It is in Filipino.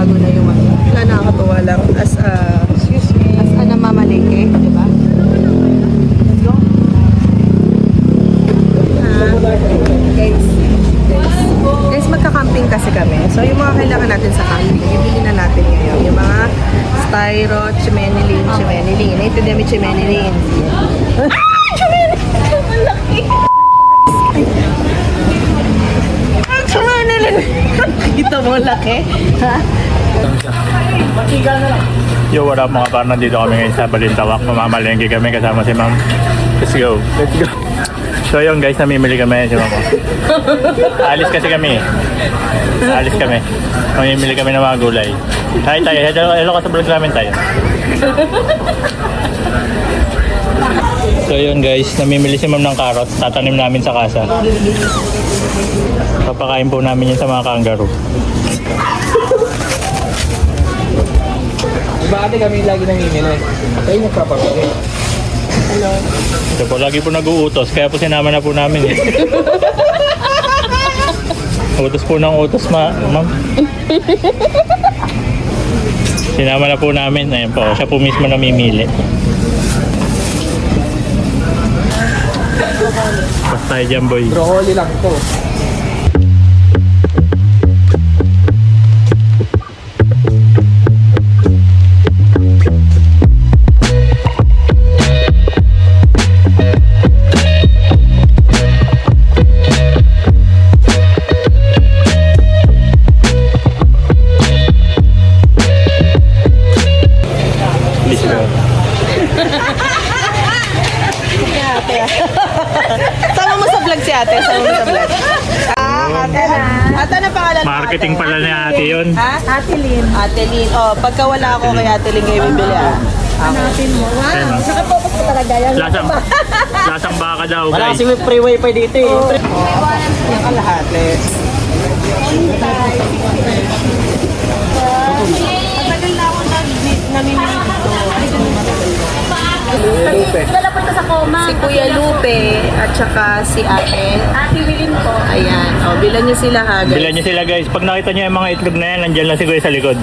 bago na yung ano. Wala, nakakatuwa lang as a namamalengke, di ba? Let's go. Guys, magka-camping kasi kami. So, yung mga kailangan natin sa camping, bibili na natin ngayon. Yung mga styro, chimenilin. Ito din may chimenilin. Ah! Chimenilin! Ang laki! Chimenilin! Kita mo laki? Ha? Yo, what up mga partner? Dito kami ngayon sa Balintawak. Mamamalengke kami kasama si ma'am. Let's go. So yun guys, namimili kami si mama. Alis kasi kami. Mamimili kami ng mga gulay. Hi tayo. Hello ka sa vlog namin tayo. So yun guys, namimili si ma'am ng carrot. Tatanim namin sa kasa. Papakain po namin yun sa mga kangaroo. Diba ate kami lagi namimili? Kayo nagpapagpili. Hello. Ito po, lagi po nag-uutos. Kaya po sinama na po namin eh. Utos po ng utos, ma'am. Sinama na po namin. Ayan po, siya po mismo namimili. Basta tayo dyan, boy. Broccoli lang to. Sama mo sa vlog si ate. Ate na pangalan mo, Marketing ate? pala ni ate yun. Ha? Ate Lynn. Ate Lynn. Oh, pagka wala ako kay Ate Lynn kayo bibili Hanapin mo. Wow. Nakapokus ko talaga yan. Lasang baka daw, Wala guys. kasi may free wifi dito eh. Yung kalahati. Matagal na ako namimili dito. Dala po ito sa coma. Si Kuya Lupe at saka si Ate. Ate Wilin po. Ayan. O, bilan niyo sila ha, guys. Bilan nyo sila guys. Pag nakita nyo yung mga itlog na yan, nandyan lang si Kuya sa likod.